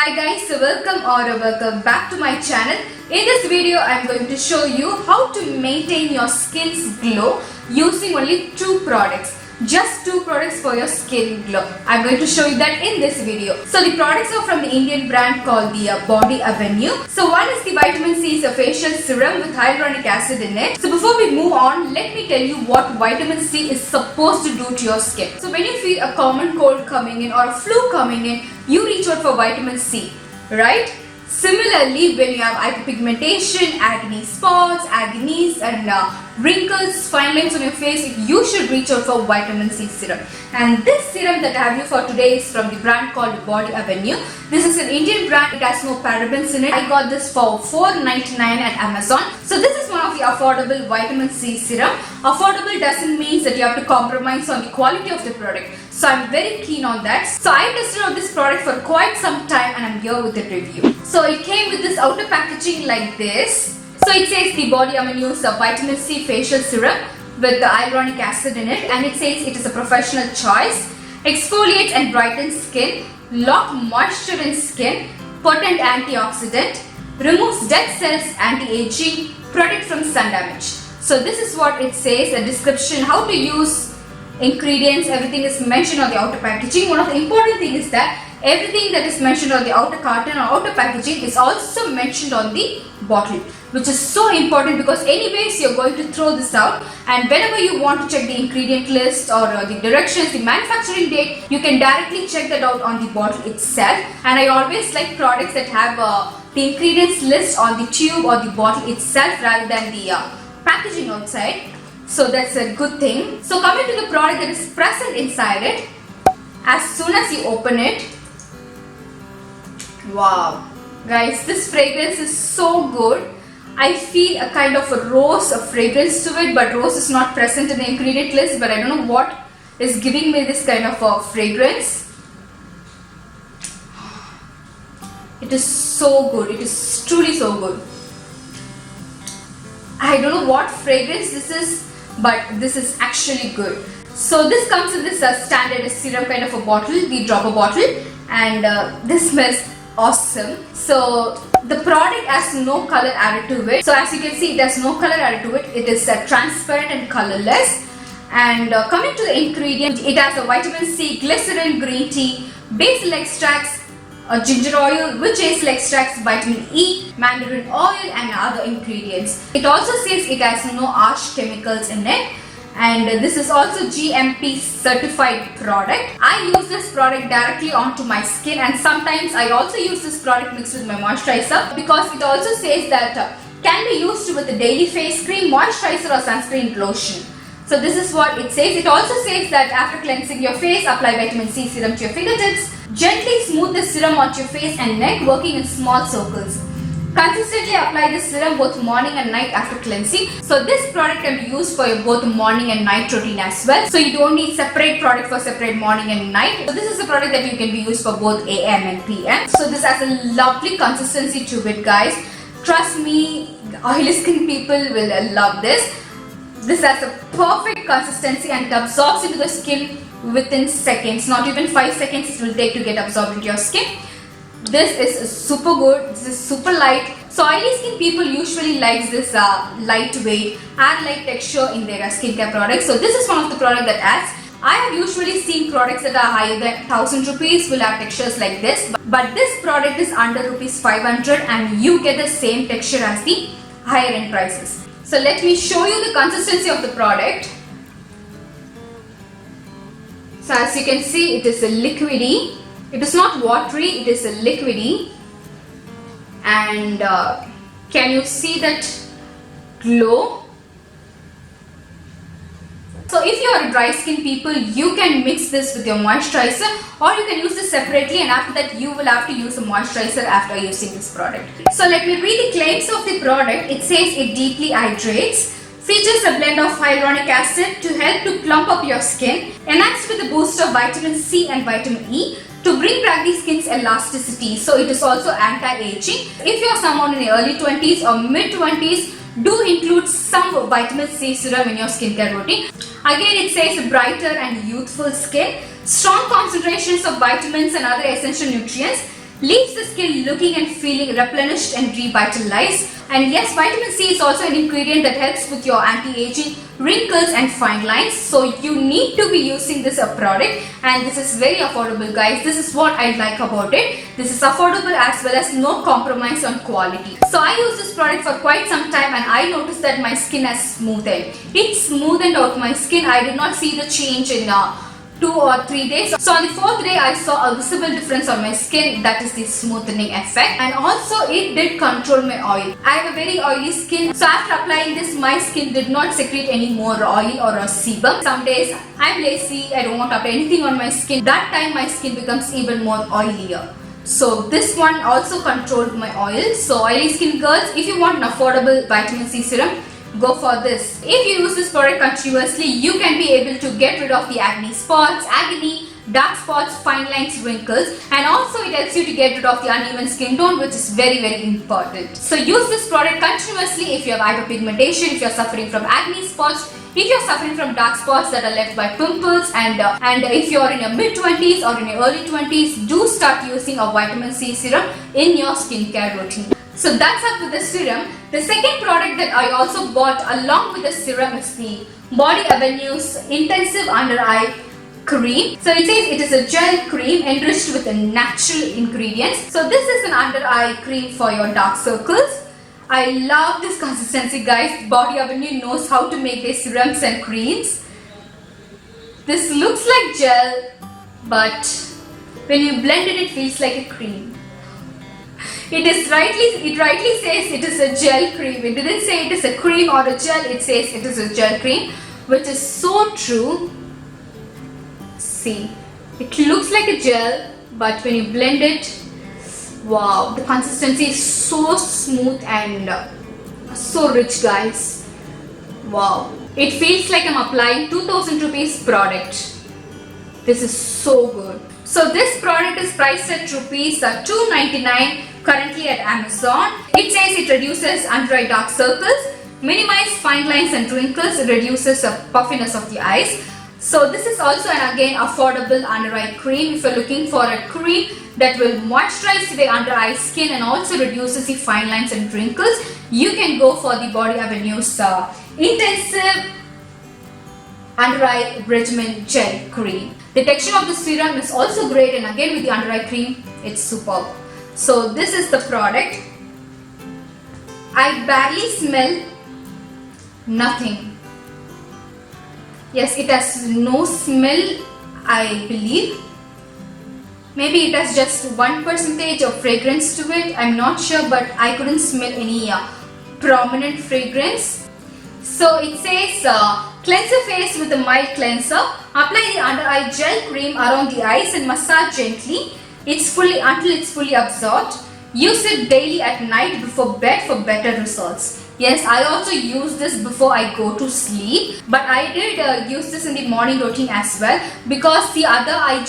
Hi guys, welcome back to my channel. In this video I am going to show you how to maintain your skin's glow using only two products. Just two products for your skin glow. I am going to show you that in this video. So the products are from the Indian brand called the Body Avenue. So one is the Vitamin C facial serum with hyaluronic acid in it. So before we move on, let me tell you what vitamin C is supposed to do to your skin. So when you feel a common cold coming in or a flu coming in, you reach out for vitamin C, right? Similarly, when you have hyperpigmentation, acne spots, acne and wrinkles, fine lines on your face, you should reach out for vitamin C serum. And this serum that I have you for today is from the brand called Body Avenue. This is an Indian brand. It has no parabens in it. I got this for $4.99 at Amazon. So this is one of the affordable vitamin C serum. Affordable doesn't mean that you have to compromise on the quality of the product. So I'm very keen on that. So I tested out this product for quite some time and I'm here with the review. So it came with this outer packaging like this. So it says the Body Avenue's vitamin C facial serum with the hyaluronic acid in it, and it says it is a professional choice, exfoliates and brightens skin, lock moisture in skin, potent antioxidant, removes dead cells, anti-aging, protect from sun damage. So this is what it says, a description, how to use, ingredients, everything is mentioned on the outer packaging. One of the important things is that everything that is mentioned on the outer carton or outer packaging is also mentioned on the bottle, which is so important because anyways you're going to throw this out, and whenever you want to check the ingredient list or the directions, the manufacturing date, you can directly check that out on the bottle itself. And I always like products that have the ingredients list on the tube or the bottle itself rather than the packaging outside. So that's a good thing. So coming to the product that is present inside it, as soon as you open it, wow guys, this fragrance is so good. I feel a kind of a rose fragrance to it, but rose is not present in the ingredient list, but I don't know what is giving me this kind of a fragrance. It is so good. It is truly so good. I don't know what fragrance this is, but this is actually good. So this comes in this standard serum kind of a bottle, the dropper bottle, and this smells awesome. So the product has no color added to it. So as you can see, it has no color added to it. It is transparent and colorless. And coming to the ingredient, it has a vitamin C, glycerin, green tea, basil extracts, ginger oil, witch hazel extracts, vitamin E, mandarin oil and other ingredients. It also says it has no harsh chemicals in it. And this is also GMP certified product. I use this product directly onto my skin, and sometimes I also use this product mixed with my moisturizer, because it also says that can be used with a daily face cream, moisturizer or sunscreen lotion. So this is what it says. It also says that after cleansing your face, apply vitamin C serum to your fingertips. Gently smooth the serum onto your face and neck, working in small circles. Consistently apply the serum both morning and night after cleansing. So this product can be used for your both morning and night routine as well. So you don't need separate product for separate morning and night. So this is a product that you can be used for both AM and PM. So this has a lovely consistency to it, guys. Trust me, oily skin people will love this. This has a perfect consistency and it absorbs into the skin within seconds. Not even 5 seconds it will take to get absorbed into your skin. This is super good. This is super light. So oily skin people usually like this lightweight and light texture in their skincare products. So this is one of the products that adds. I have usually seen products that are higher than 1000 rupees will have textures like this. But this product is under rupees 500 and you get the same texture as the higher end prices. So let me show you the consistency of the product. So as you can see, it is a liquidy. It is not watery, it is a liquidy. And can you see that glow? So if you are a dry skin people, you can mix this with your moisturizer, or you can use this separately, and after that you will have to use a moisturizer after using this product. So let me read the claims of the product. It says it deeply hydrates, features a blend of hyaluronic acid to help to plump up your skin, enhanced with a boost of vitamin C and vitamin E to bring back the skin's elasticity. So it is also anti-aging. If you are someone in the early 20s or mid 20s, do include some vitamin C serum in your skincare routine. Again, it says brighter and youthful skin, strong concentrations of vitamins and other essential nutrients, leaves the skin looking and feeling replenished and revitalized. And yes, vitamin C is also an ingredient that helps with your anti-aging, wrinkles and fine lines. So you need to be using this product, and this is very affordable, guys. This is what I like about it. This is affordable as well as no compromise on quality. So I use this product for quite some time, and I noticed that my skin has smoothened. It smoothened out my skin. I did not see the change in 2 or 3 days. So on the 4th day I saw a visible difference on my skin. That is the smoothening effect, and also it did control my oil. I have a very oily skin, so after applying this my skin did not secrete any more oil or a sebum. Some days I'm lazy, I don't want to apply anything on my skin. That time my skin becomes even more oilier. So this one also controlled my oil. So oily skin girls, if you want an affordable vitamin C serum, go for this. If you use this product continuously, you can be able to get rid of the acne spots, acne, dark spots, fine lines, wrinkles, and also it helps you to get rid of the uneven skin tone, which is very, very important. So use this product continuously if you have hyperpigmentation, if you are suffering from acne spots, if you are suffering from dark spots that are left by pimples, and if you are in your mid-20s or in your early 20s, do start using a vitamin C serum in your skincare routine. So that's up with the serum. The second product that I also bought along with the serum is the Body Avenue's Intensive Under Eye Cream. So it says it is a gel cream enriched with natural ingredients. So this is an under eye cream for your dark circles. I love this consistency, guys. Body Avenue knows how to make their serums and creams. This looks like gel, but when you blend it, it feels like a cream. It rightly says it is a gel cream. It didn't say it is a cream or a gel, it says it is a gel cream, which is so true. See, it looks like a gel, but when you blend it, wow, the consistency is so smooth and so rich, guys. Wow, it feels like I'm applying 2000 rupees product. This is so good. So this product is priced at rupees 299 currently at Amazon. It says it reduces under eye dark circles, minimizes fine lines and wrinkles, it reduces the puffiness of the eyes. So this is also an again affordable under eye cream. If you're looking for a cream that will moisturize the under eye skin and also reduces the fine lines and wrinkles, you can go for the Body Avenue's Intensive Under Eye Regimen Gel Cream. The texture of the serum is also great, and again with the under eye cream, it's superb. So this is the product. I barely smell nothing. Yes, it has no smell, I believe. Maybe it has just 1% of fragrance to it. I'm not sure, but I couldn't smell any prominent fragrance. So it says cleanse your face with a mild cleanser. Apply the under eye gel cream around the eyes and massage gently. Until it's fully absorbed. Use it daily at night before bed for better results. Yes, I also use this before I go to sleep, but I did use this in the morning routine as well, because the other eye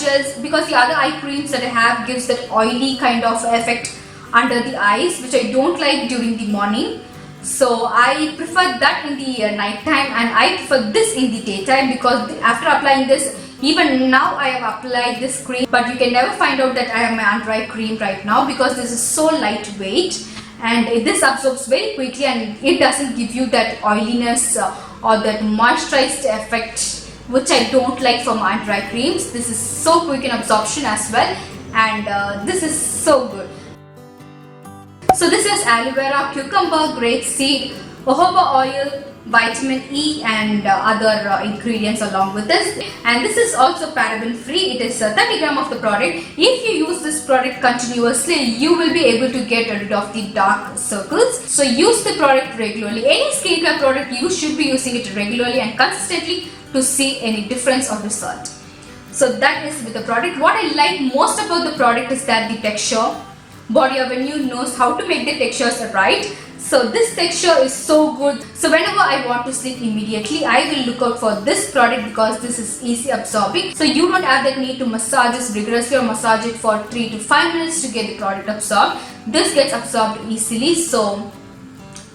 creams that I have gives that oily kind of effect under the eyes, which I don't like during the morning. So I prefer that in the night time, and I prefer this in the daytime, because after applying this, even now I have applied this cream, but you can never find out that I have my under eye cream right now, because this is so lightweight and this absorbs very quickly, and it doesn't give you that oiliness or that moisturized effect, which I don't like from under eye creams. This is so quick in absorption as well, and this is so good. So this is aloe vera, cucumber, grape seed, jojoba oil, vitamin E and other ingredients along with this, and this is also paraben free. It is 30 gram of the product. If you use this product continuously, you will be able to get rid of the dark circles. So use the product regularly. Any skincare product, you should be using it regularly and consistently to see any difference or result. So that is with the product. What I like most about the product is that the texture. Body Avenue knows how to make the textures right. So this texture is so good. So whenever I want to sleep immediately, I will look out for this product, because this is easy absorbing. So you don't have that need to massage this rigorously or massage it for 3 to 5 minutes to get the product absorbed. This gets absorbed easily. So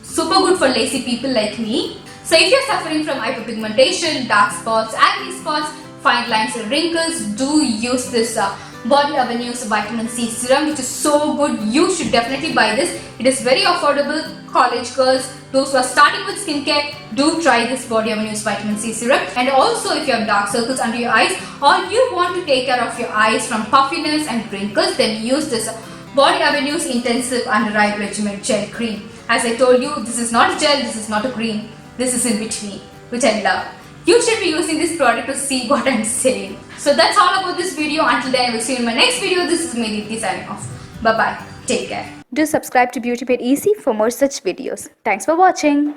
super good for lazy people like me. So if you're suffering from hyperpigmentation, dark spots, acne spots, fine lines and wrinkles, do use this Body Avenue's Vitamin C Serum, which is so good. You should definitely buy this. It is very affordable. College girls, those who are starting with skincare, do try this Body Avenue's Vitamin C Serum. And also, if you have dark circles under your eyes or you want to take care of your eyes from puffiness and wrinkles, then use this Body Avenue's Intensive Under Eye Regimen Gel Cream. As I told you, this is not a gel, this is not a cream, this is in between, which I love. You should be using this product to see what I'm saying. So that's all about this video. Until then, I will see you in my next video. This is Mediti signing off. Bye bye. Take care. Do subscribe to Beauty Made Easy for more such videos. Thanks for watching.